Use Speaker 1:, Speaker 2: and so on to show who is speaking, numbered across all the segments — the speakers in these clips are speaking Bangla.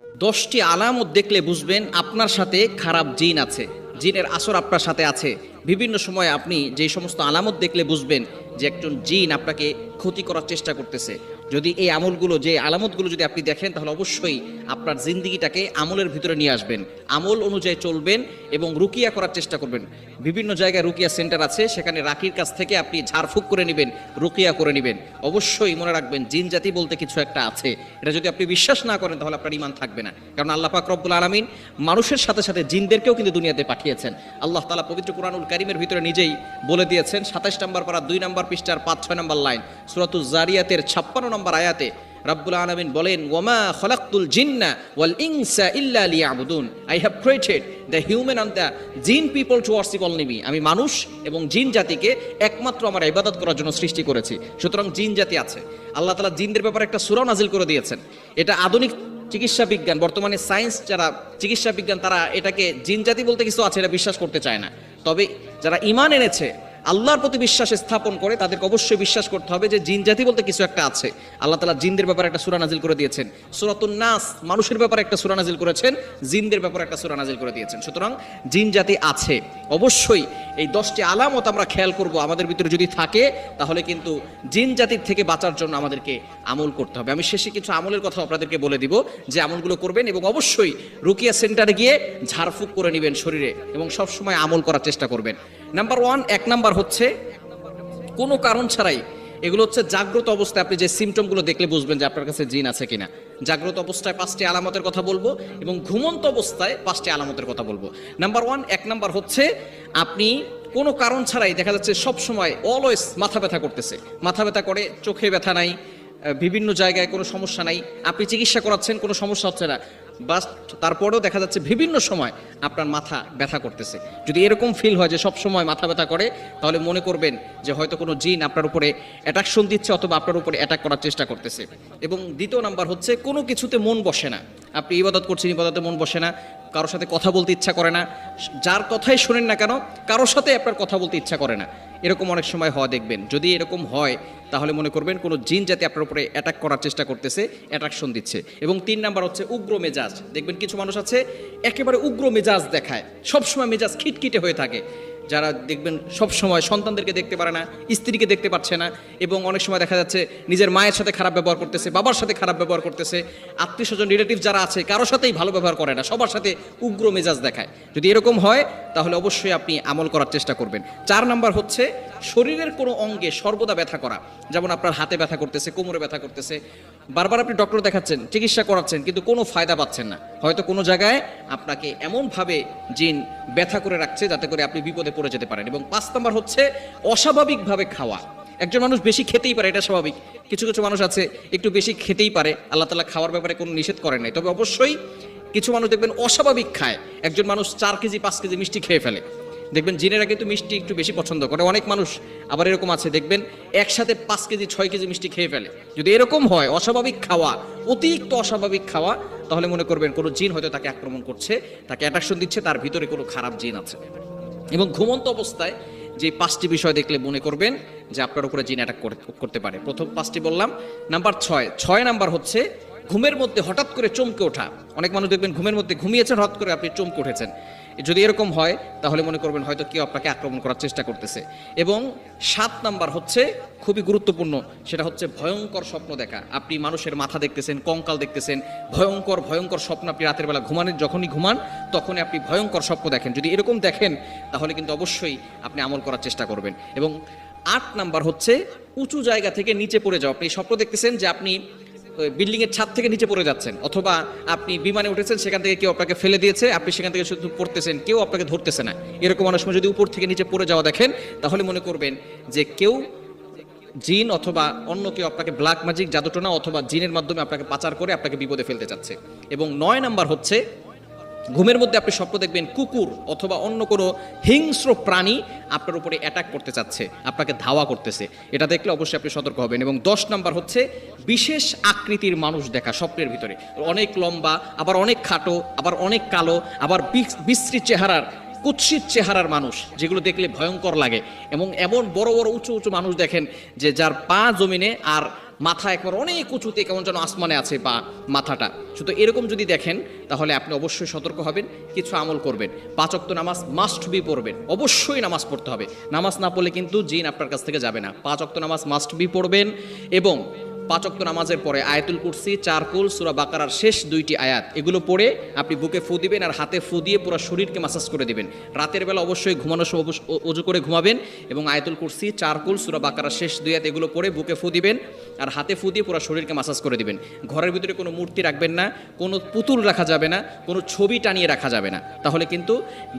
Speaker 1: 10টি আলামত দেখলে বুঝবেন আপনার সাথে খারাপ জিন আছে, জিনের আসর আপনার সাথে আছে। বিভিন্ন সময় আপনি যে সমস্ত আলামত দেখলে বুঝবেন যে একজন জিন আপনাকে ক্ষতি করার চেষ্টা করতেছে। যদি এই আমলগুলো, যে আলামতগুলো যদি আপনি দেখেন, তাহলে অবশ্যই আপনার জিন্দিগিটাকে আমলের ভিতরে নিয়ে আসবেন, আমল অনুযায়ী চলবেন এবং রুকিয়া করার চেষ্টা করবেন। বিভিন্ন জায়গায় রুকিয়া সেন্টার আছে, সেখানে রাকির কাছ থেকে আপনি ঝাড়ফুঁক করে নেবেন, রুকিয়া করে নেবেন। অবশ্যই মনে রাখবেন জিন জাতি বলতে কিছু একটা আছে। এটা যদি আপনি বিশ্বাস না করেন তাহলে আপনার ঈমান থাকবে না। কারণ আল্লাহ পাক রব্বুল আলামিন মানুষের সাথে সাথে জিনদেরকেও কিন্তু দুনিয়াতে পাঠিয়েছেন। আল্লাহ তাআলা পবিত্র কুরআনুল কারীমের ভিতরে নিজেই বলে দিয়েছেন, 27 নম্বর পারা 2 নম্বর পৃষ্ঠার 5-6 নম্বর লাইন, সূরাতুজ জারিয়াতের 56 নম্বর আয়াতে রব্বুল আলামিন বলেন, ওয়ামা খলাকতুল জিন্না ওয়াল ইনসা ইল্লা লিয়াবুদুন, I have created the human and the jinn people to worship only me. আমি মানুষ এবং জিন জাতিকে একমাত্র আমার ইবাদত করার জন্য সৃষ্টি করেছি। সুতরাং জিন জাতি আছে। আল্লাহ তাআলা জিনদের ব্যাপারে একটা সূরা নাজিল করে দিয়েছেন। এটা আধুনিক চিকিৎসা বিজ্ঞান, বর্তমানে সায়েন্স যারা চিকিৎসা বিজ্ঞান, তারা এটাকে জিন জাতি বলতে কিছু আছে এটা বিশ্বাস করতে চায় না। তবে যারা ঈমান এনেছে, আল্লাহর প্রতি বিশ্বাস স্থাপন করে, তাদেরকে অবশ্যই বিশ্বাস করতে হবে যে জিন জাতি বলতে কিছু একটা আছে। আল্লাহ তাআলা জিনদের ব্যাপারে একটা সূরা নাজিল করে দিয়েছেন। সূরাতুন নাস, মানুষের ব্যাপারে একটা সূরা নাজিল করেছেন, জিনদের ব্যাপারে একটা সূরা নাজিল করে দিয়েছেন। সুতরাং জিন জাতি আছে। অবশ্যই এই 10টি আলামত আমরা খেয়াল করব, আমাদের ভিতরে যদি থাকে তাহলে কিন্তু জিন জাতির থেকে বাঁচার জন্য আমাদেরকে আমল করতে হবে। আমি শেষে কিছু আমলের কথা আপনাদেরকে বলে দিব, যে আমলগুলো করবেন, এবং অবশ্যই রুকিয়া সেন্টারে গিয়ে ঝাড়ফুঁক করে নেবেন শরীরে এবং সবসময় আমল করার চেষ্টা করবেন। নাম্বার 1 নাম্বার হচ্ছে কোনো কারণ ছাড়াই, এগুলো হচ্ছে জাগ্রত অবস্থায় আপনি যে সিমটমগুলো দেখলে বুঝবেন যে আপনার কাছে জিন আছে কিনা। জাগ্রত অবস্থায় 5টি আলামতের কথা বলবো এবং ঘুমন্ত অবস্থায় 5টি আলামতের কথা বলবো। নাম্বার 1 নাম্বার হচ্ছে আপনি কোনো কারণ ছাড়াই দেখা যাচ্ছে সব সময় অলওয়েজ মাথা ব্যথা করতেছে, মাথা ব্যথা করে, চোখে ব্যথা নাই, বিভিন্ন জায়গায় কোনো সমস্যা নাই, আপনি চিকিৎসা করাচ্ছেন কোনো সমস্যা হচ্ছে না, বাস তারপরেও দেখা যাচ্ছে বিভিন্ন সময় আপনার মাথা ব্যথা করতেছে। যদি এরকম ফিল হয় যে সব সময় মাথা ব্যথা করে, তাহলে মনে করবেন যে হয়তো কোনো জিন আপনার উপরে অ্যাট্রাকশন দিচ্ছে অথবা আপনার উপরে অ্যাটাক করার চেষ্টা করতেছে। এবং 2 নাম্বার হচ্ছে কোনো কিছুতে মন বসে না, আপনি ইবাদত করছেন, ইবাদতে মন বসে না, কারোর সাথে কথা বলতে ইচ্ছা করে না, যার কথাই শোনেন না কেন কারোর সাথে আপনার কথা বলতে ইচ্ছা করে না, এরকম অনেক সময় হওয়া দেখবেন। যদি এরকম হয় তাহলে মনে করবেন কোনো জিন জাতি আপনার উপরে অ্যাটাক করার চেষ্টা করতেছে, অ্যাট্রাকশন দিচ্ছে। এবং 3 নাম্বার হচ্ছে উগ্র মেজাজ। দেখবেন কিছু মানুষ আছে একেবারে উগ্র মেজাজ দেখায়, সবসময় মেজাজ খিটখিটে হয়ে থাকে, যারা দেখবেন সব সময় সন্তানদেরকে দেখতে পারে না, স্ত্রীকে দেখতে পাচ্ছে না, এবং অনেক সময় দেখা যাচ্ছে নিজের মায়ের সাথে খারাপ ব্যবহার করতেছে, বাবার সাথে খারাপ ব্যবহার করতেছে, আত্মীয় স্বজন রিলেটিভ যারা আছে কারোর সাথেই ভালো ব্যবহার করে না, সবার সাথে উগ্র মেজাজ দেখায়। যদি এরকম হয় তাহলে অবশ্যই আপনি আমল করার চেষ্টা করবেন। 4 নাম্বার হচ্ছে শরীরের কোনো অঙ্গে সর্বদা ব্যথা করা, যেমন আপনার হাতে ব্যথা করতেছে, কোমরে ব্যথা করতেছে, বারবার আপনি ডক্টর দেখাচ্ছেন, চিকিৎসা করাচ্ছেন, কিন্তু কোনো ফায়দা পাচ্ছেন না। হয়তো কোনো জায়গায় আপনাকে এমনভাবে জিন ব্যথা করে রাখছে যাতে করে আপনি বিপদে পড়ে যেতে পারেন। এবং 5 নাম্বার হচ্ছে অস্বাভাবিকভাবে খাওয়া। একজন মানুষ বেশি খেতেই পারে, এটা স্বাভাবিক। কিছু কিছু মানুষ আছে একটু বেশি খেতেই পারে, আল্লাহ তাআলা খাওয়ার ব্যাপারে কোনো নিষেধ করেন নাই। তবে অবশ্যই কিছু মানুষ দেখবেন অস্বাভাবিক খায়। একজন মানুষ 4 কেজি 5 কেজি মিষ্টি খেয়ে ফেলে, দেখবেন জিনেরা কিন্তু মিষ্টি একটু বেশি পছন্দ করে। অনেক মানুষ আবার এরকম আছে দেখবেন একসাথে 5 কেজি 6 কেজি মিষ্টি খেয়ে ফেলে। যদি এরকম হয়, অস্বাভাবিক খাওয়া, অতিরিক্ত অস্বাভাবিক খাওয়া, তাহলে মনে করবেন কোনো জিন হয়তো তাকে আক্রমণ করছে, তাকে অ্যাট্রাকশন দিচ্ছে, তার ভিতরে কোনো খারাপ জিন আছে। এবং ঘুমন্ত অবস্থায় যে 5টি বিষয় দেখলে মনে করবেন যে আপনার উপরে জিন অ্যাটাক করতে পারে। প্রথম 5টি বললাম। নাম্বার 6 নাম্বার হচ্ছে ঘুমের মধ্যে হঠাৎ করে চমকে ওঠা। অনেক মানুষ দেখবেন ঘুমের মধ্যে ঘুমিয়েছেন, হঠাৎ করে আপনি চমকে উঠেছেন। যদি এরকম হয় তাহলে মনে করবেন হয়তো কেউ আপনাকে আক্রমণ করার চেষ্টা করতেছে। এবং 7 নাম্বার হচ্ছে খুবই গুরুত্বপূর্ণ, সেটা হচ্ছে ভয়ঙ্কর স্বপ্ন দেখা। আপনি মানুষের মাথা দেখতেছেন, কঙ্কাল দেখতেছেন, ভয়ঙ্কর ভয়ঙ্কর স্বপ্ন আপনি রাতের বেলা যখনই ঘুমান তখনই আপনি ভয়ঙ্কর স্বপ্ন দেখেন। যদি এরকম দেখেন তাহলে কিন্তু অবশ্যই আপনি আমল করার চেষ্টা করবেন। এবং 8 নাম্বার হচ্ছে উঁচু জায়গা থেকে নিচে পড়ে যাওয়া। আপনি স্বপ্ন দেখতেছেন যে আপনি বিল্ডিং এর ছাদ থেকে নিচে পড়ে যাচ্ছেন, অথবা আপনি বিমানে উঠেছেন, সেখান থেকে কেউ আপনাকে ফেলে দিয়েছে, আপনি সেখান থেকে শুধু পড়তেছেন, কেউ আপনাকে ধরতেছে না। এরকম অনেক সময় যদি উপর থেকে নিচে পড়ে যাওয়া দেখেন তাহলে মনে করবেন যে কেউ জিন অথবা অন্য কেউ আপনাকে ব্ল্যাক ম্যাজিক, জাদুটোনা অথবা জিনের মাধ্যমে আপনাকে পাচার করে আপনাকে বিপদে ফেলতে চাচ্ছে। এবং 9 নাম্বার হচ্ছে ঘুমের মধ্যে আপনি স্বপ্ন দেখবেন কুকুর অথবা অন্য কোনো হিংস্র প্রাণী আপনার উপরে অ্যাটাক করতে চাচ্ছে, আপনাকে ধাওয়া করতেছে। এটা দেখলে অবশ্যই আপনি সতর্ক হবেন। এবং 10 নাম্বার হচ্ছে বিশেষ আকৃতির মানুষ দেখা স্বপ্নের ভিতরে, অনেক লম্বা, আবার অনেক খাটো, আবার অনেক কালো, আবার বিশ্রী চেহারার, কুৎসিত চেহারার মানুষ, যেগুলো দেখলে ভয়ঙ্কর লাগে। এবং এমন বড় বড় উঁচু উঁচু মানুষ দেখেন যে যার পা জমিনে আর মাথা একবার অনেক উঁচুতে, কেমন যেন আসমানে আছে বা মাথাটা। শুধু এরকম যদি দেখেন তাহলে আপনি অবশ্যই সতর্ক হবেন, কিছু আমল করবেন। 5 ওয়াক্ত নামাজ মাস্ট বি পড়বেন, অবশ্যই নামাজ পড়তে হবে। নামাজ না পড়লে কিন্তু জিন আপনার কাছ থেকে যাবে না। 5 ওয়াক্ত নামাজ মাস্ট বি পড়বেন এবং 5 ওয়াক্ত নামাজের পরে আয়াতুল কুরসি, 4 কুল, সূরা বাকারার শেষ 2টি আয়াত এগুলো পড়ে আপনি বুকে ফু দিবেন আর হাতে ফু দিয়ে পুরো শরীরকে মাসাজ করে দিবেন। রাতের বেলা অবশ্যই ঘুমানোর সময় ওযু করে ঘুমাবেন এবং আয়াতুল কুরসি, 4 কুল, সূরা বাকারার শেষ 2 আয়াত এগুলো পড়ে বুকে ফু দিবেন আর হাতে ফু দিয়ে পুরো শরীরকে মাসাজ করে দিবেন। ঘরের ভিতরে কোনো মূর্তি রাখবেন না, কোনো পুতুল রাখা যাবে না, কোনো ছবি টানিয়ে রাখা যাবে না, তাহলে কিন্তু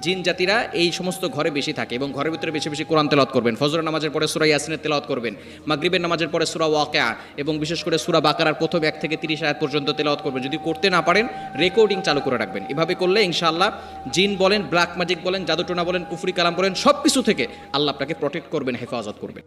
Speaker 1: জিন জাতিরা এই সমস্ত ঘরে বেশি থাকে। এবং ঘরের ভিতরে বেশি বেশি কোরআন তেলাওয়াত করবেন, ফজরের নামাজের পরে সূরা ইয়াসিনের তেলাওয়াত করবেন, মাগরিবের নামাজের পরে সূরা ওয়াকিয়া এবং বিশেষ করে সূরা বাকারার প্রথম 1 থেকে 30 আয়াত পর্যন্ত তেলাওয়াত করবেন। যদি করতে না পারেন রেকর্ডিং চালু করে রাখবেন। এভাবে করলে ইনশাআল্লাহ জিন বলেন, ব্ল্যাক ম্যাজিক বলেন, জাদুটোনা বলেন, কুফরি কালাম বলেন, সব কিছু থেকে আল্লাহ আপনাকে প্রোটেক্ট করবেন, হেফাজত করবেন।